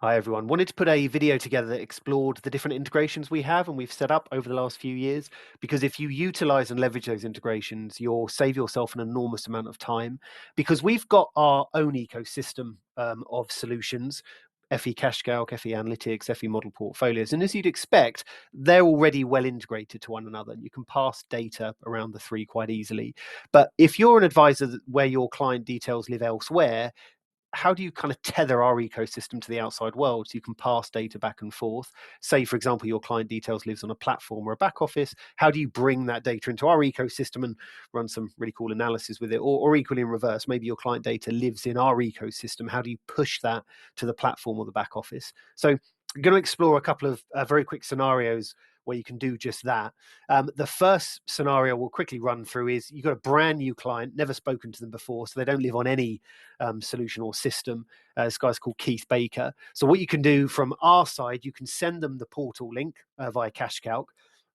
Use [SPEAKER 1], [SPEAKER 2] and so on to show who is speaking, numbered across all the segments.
[SPEAKER 1] Hi everyone. Wanted to put a video together that explored the different integrations we have and we've set up over the last few years. Because if you utilize and leverage those integrations, you'll save yourself an enormous amount of time. Because we've got our own ecosystem of solutions. FE CashCalc, FE Analytics, FE Model Portfolios. And as you'd expect, they're already well integrated to one another. You can pass data around the three quite easily. But if you're an advisor where your client details live elsewhere, how do you kind of tether our ecosystem to the outside world so you can pass data back and forth? Say, for example, your client details lives on a platform or a back office. How do you bring that data into our ecosystem and run some really cool analysis with it? Or equally in reverse, maybe your client data lives in our ecosystem. How do you push that to the platform or the back office? So I'm going to explore a couple of very quick scenarios where you can do just that. The first scenario we'll quickly run through is you've got a brand new client, never spoken to them before, so they don't live on any solution or system. This guy's called Keith Baker. So what you can do from our side, you can send them the portal link via CashCalc.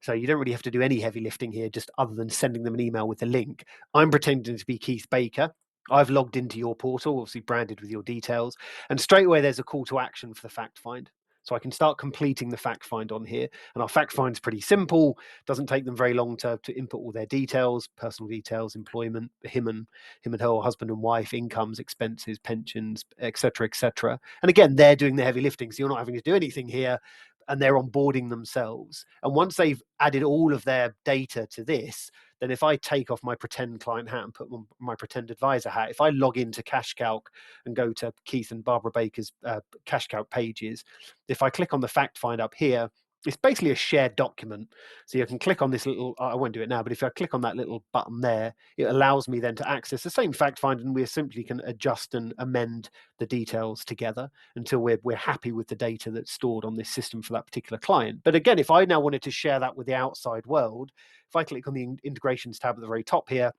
[SPEAKER 1] So you don't really have to do any heavy lifting here, just other than sending them an email with the link. I'm pretending to be Keith Baker. I've logged into your portal, obviously branded with your details, and straight away there's a call to action for the fact find. So I can start completing the fact find on here. And our fact find's pretty simple. Doesn't take them very long to input all their details, personal details, employment, him and her, husband and wife, incomes, expenses, pensions, etc., etc. And again, they're doing the heavy lifting, so you're not having to do anything here, and they're onboarding themselves. And once they've added all of their data to this, then if I take off my pretend client hat and put on my pretend advisor hat, if I log into CashCalc and go to Keith and Barbara Baker's CashCalc pages, if I click on the fact find up here, it's basically a shared document. So you can click on this little, I won't do it now, but if I click on that little button there, it allows me then to access the same fact find, and we simply can adjust and amend the details together until we're happy with the data that's stored on this system for that particular client. But again, if I now wanted to share that with the outside world, if I click on the integrations tab at the very top here,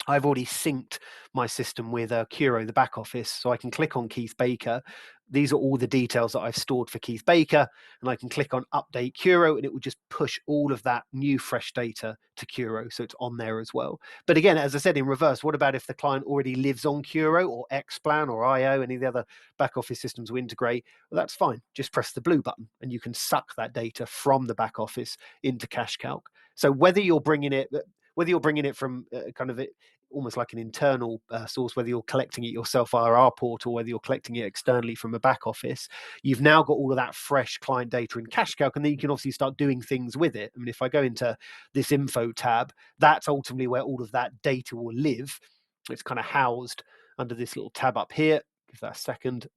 [SPEAKER 1] I've already synced my system with Curo, the back office, so I can click on Keith Baker. These are all the details that I've stored for Keith Baker, and I can click on Update Curo, and it will just push all of that new fresh data to Curo, so it's on there as well. But again, as I said, in reverse, what about if the client already lives on Curo or Xplan or IO, any of the other back office systems we integrate? Well, that's fine. Just press the blue button, and you can suck that data from the back office into CashCalc. So whether you're bringing it from kind of it almost like an internal source, whether you're collecting it yourself via our portal, whether you're collecting it externally from a back office, you've now got all of that fresh client data in CashCalc, and then you can obviously start doing things with it. I mean, if I go into this info tab, that's ultimately where all of that data will live. It's kind of housed under this little tab up here. Give that a second.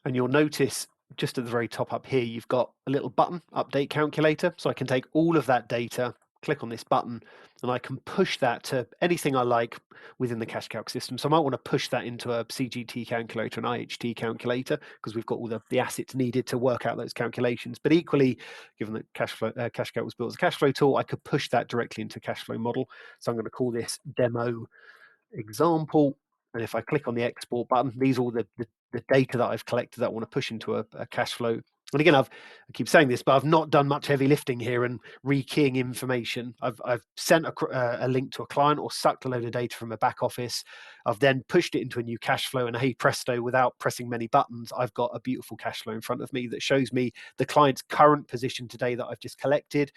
[SPEAKER 1] And you'll notice just at the very top up here, you've got a little button, Update Calculator. So I can take all of that data, click on this button, and I can push that to anything I like within the CashCalc system. So I might want to push that into a CGT calculator, an IHT calculator, because we've got all the assets needed to work out those calculations. But equally, given that CashCalc was built as a cash flow tool, I could push that directly into cash flow model. So I'm going to call this demo example. And if I click on the export button, these are all the data that I've collected that I want to push into a cash flow. And again, I keep saying this, but I've not done much heavy lifting here and rekeying information. I've sent a link to a client or sucked a load of data from a back office. I've then pushed it into a new cash flow, and hey presto, without pressing many buttons, I've got a beautiful cash flow in front of me that shows me the client's current position today that I've just collected.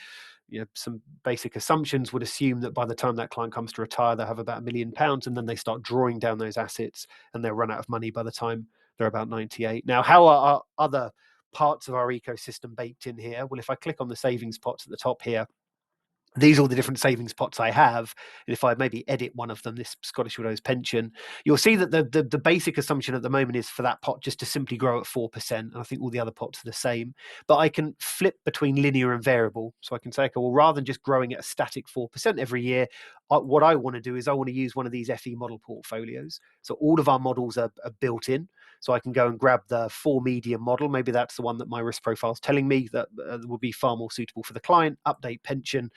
[SPEAKER 1] Some basic assumptions would assume that by the time that client comes to retire, they'll have about £1 million, and then they start drawing down those assets and they'll run out of money by the time they're about 98. Now, how are our other parts of our ecosystem baked in here? Well, if I click on the savings pots at the top here, these are all the different savings pots I have. And if I maybe edit one of them, this Scottish Widows pension, you'll see that the basic assumption at the moment is for that pot just to simply grow at 4%. And I think all the other pots are the same. But I can flip between linear and variable. So I can say, okay, well, rather than just growing at a static 4% every year, what I want to do is I want to use one of these FE model portfolios. So all of our models are built in. So I can go and grab the 4 medium model. Maybe that's the one that my risk profile is telling me that would be far more suitable for the client. Update pension.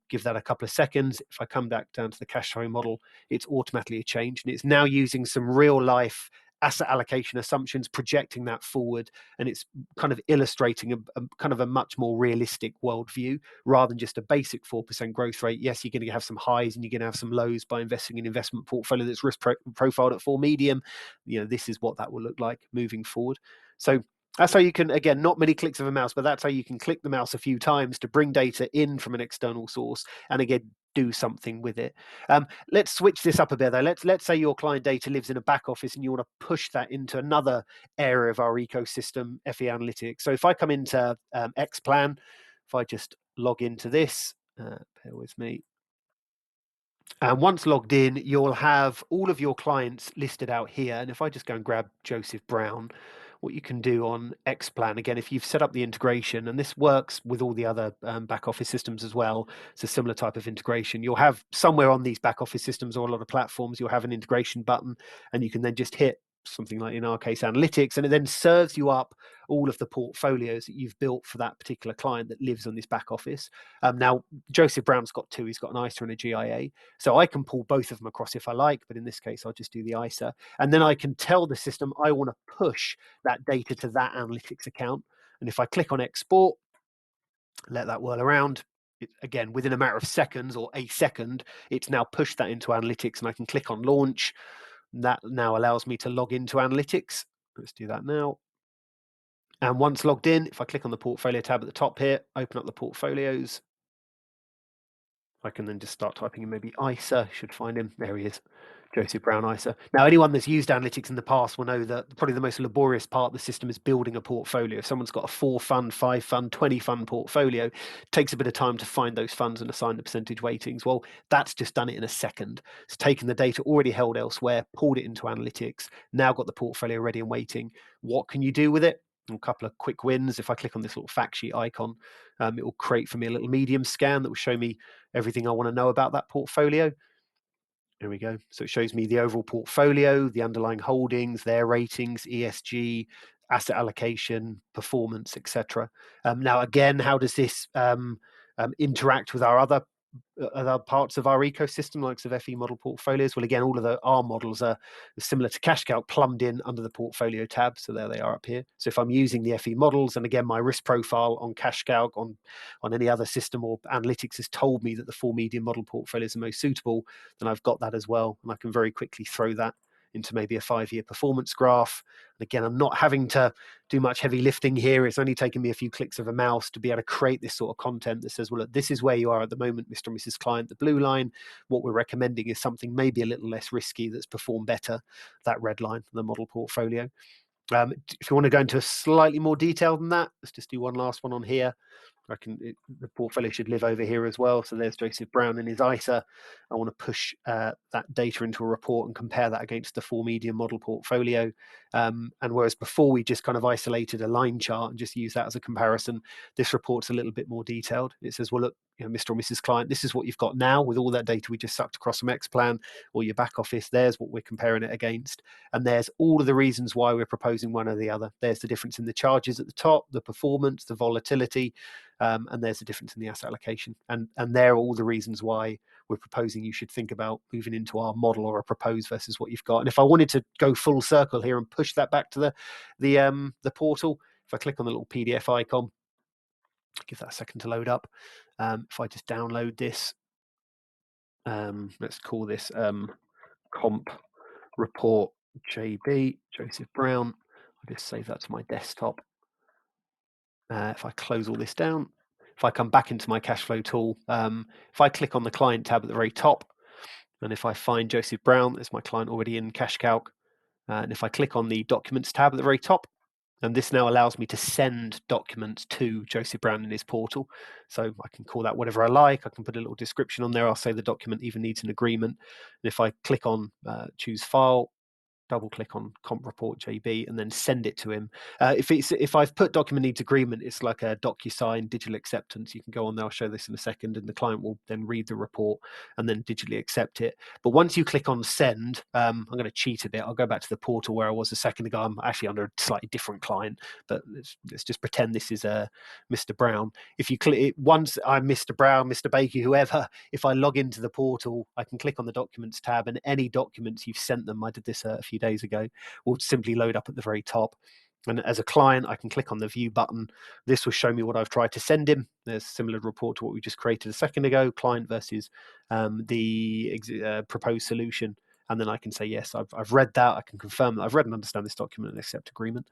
[SPEAKER 1] Give that a couple of seconds. If I come back down to the cash flow model, it's automatically changed, and it's now using some real life asset allocation assumptions, projecting that forward, and it's kind of illustrating a kind of a much more realistic worldview rather than just a basic 4% growth rate. Yes, you're going to have some highs and you're going to have some lows by investing in an investment portfolio that's risk profiled at 4 medium. This is what that will look like moving forward. So that's how you can, again, not many clicks of a mouse, but that's how you can click the mouse a few times to bring data in from an external source and, again, do something with it. Let's switch this up a bit, though. Let's say your client data lives in a back office and you want to push that into another area of our ecosystem, FE Analytics. So if I come into Xplan, if I just log into this, bear with me. And once logged in, you'll have all of your clients listed out here. And if I just go and grab Joseph Brown, what you can do on Xplan, again, if you've set up the integration, and this works with all the other back office systems as well, it's a similar type of integration. You'll have somewhere on these back office systems or a lot of platforms, you'll have an integration button, and you can then just hit something like, in our case, analytics, and it then serves you up all of the portfolios that you've built for that particular client that lives on this back office. Now, Joseph Brown's got two. He's got an ISA and a GIA. So I can pull both of them across if I like, but in this case, I'll just do the ISA. And then I can tell the system I want to push that data to that analytics account. And if I click on export, let that whirl around, again, within a matter of seconds or a second, it's now pushed that into analytics, and I can click on launch. That now allows me to log into analytics. Let's do that now. And once logged in, if I click on the portfolio tab at the top here, open up the portfolios, I can then just start typing in maybe ISA, should find him. There he is, Joseph Brown ISA. Now, anyone that's used analytics in the past will know that probably the most laborious part of the system is building a portfolio. If someone's got a 4-fund, 5-fund, 20-fund portfolio, it takes a bit of time to find those funds and assign the percentage weightings. Well, that's just done it in a second. It's taken the data already held elsewhere, pulled it into analytics, now got the portfolio ready and waiting. What can you do with it? A couple of quick wins. If I click on this little fact sheet icon, it will create for me a little medium scan that will show me everything I want to know about that portfolio. There we go. So it shows me the overall portfolio, the underlying holdings, their ratings, ESG, asset allocation, performance, etc. Now, again, how does this interact with our other parts of our ecosystem, like of FE model portfolios? Well, again, all of our models are similar to CashCalc, plumbed in under the portfolio tab. So there they are up here. So if I'm using the FE models, and again, my risk profile on CashCalc, on any other system or analytics has told me that the 4 medium model portfolio is the most suitable, then I've got that as well. And I can very quickly throw that into maybe a 5-year performance graph. And again, I'm not having to do much heavy lifting here. It's only taken me a few clicks of a mouse to be able to create this sort of content that says, well, look, this is where you are at the moment, Mr. and Mrs. Client, the blue line. What we're recommending is something maybe a little less risky that's performed better, that red line, the model portfolio. If you want to go into a slightly more detail than that, let's just do one last one on here. The portfolio should live over here as well. So there's Joseph Brown in his ISA. I want to push that data into a report and compare that against the 4 medium model portfolio. And whereas before we just kind of isolated a line chart and just use that as a comparison, this report's a little bit more detailed. It says, well, look, Mr. or Mrs. Client, this is what you've got now with all that data we just sucked across from Xplan or your back office. There's what we're comparing it against. And there's all of the reasons why we're proposing one or the other. There's the difference in the charges at the top, the performance, the volatility, and there's a difference in the asset allocation. And there are all the reasons why we're proposing you should think about moving into our model or a propose versus what you've got. And if I wanted to go full circle here and push that back to the portal, if I click on the little PDF icon, give that a second to load up. If I just download this, let's call this comp report JB, Joseph Brown. I'll just save that to my desktop. If I close all this down, if I come back into my cash flow tool, if I click on the client tab at the very top, and if I find Joseph Brown, there's my client already in CashCalc, and if I click on the documents tab at the very top, and this now allows me to send documents to Joseph Brown in his portal. So I can call that whatever I like. I can put a little description on there. I'll say the document even needs an agreement. And if I click on choose file, double click on comp report JB and then send it to him. If I've put document needs agreement, it's like a DocuSign digital acceptance. You can go on there, I'll show this in a second, and the client will then read the report and then digitally accept it. But once you click on send, I'm going to cheat a bit. I'll go back to the portal where I was a second ago. I'm actually under a slightly different client, but let's just pretend this is Mr. Brown. If you click it, once I'm Mr. Brown, Mr. Baker, whoever, if I log into the portal, I can click on the documents tab, and any documents you've sent them, I did this a few days ago will simply load up at the very top. And as a client, I can click on the view button. This will show me what I've tried to send him. There's a similar report to what we just created a second ago, client versus the proposed solution. And then I can say, yes, I've read that. I can confirm that I've read and understand this document and accept agreement.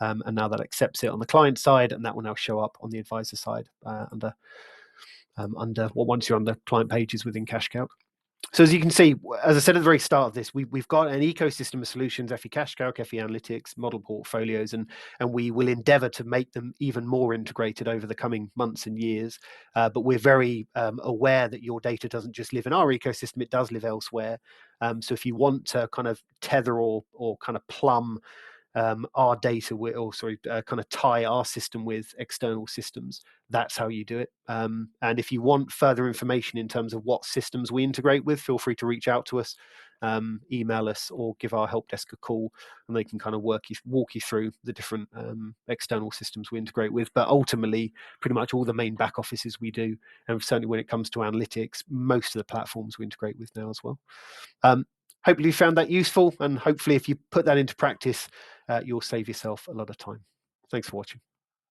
[SPEAKER 1] And now that accepts it on the client side, and that will now show up on the advisor side under once you're on the client pages within CashCalc. So as you can see, as I said at the very start of this, we've got an ecosystem of solutions: FE CashCalc, FE Analytics, model portfolios, and we will endeavour to make them even more integrated over the coming months and years. But we're very aware that your data doesn't just live in our ecosystem; it does live elsewhere. So if you want to kind of tether or kind of plumb our data with, or sorry, kind of tie our system with external systems, that's how you do it. And if you want further information in terms of what systems we integrate with, feel free to reach out to us, email us, or give our help desk a call, and they can kind of walk you through the different external systems we integrate with. But ultimately, pretty much all the main back offices we do, and certainly when it comes to analytics, most of the platforms we integrate with now as well. Hopefully you found that useful, and hopefully if you put that into practice, you'll save yourself a lot of time. Thanks for watching.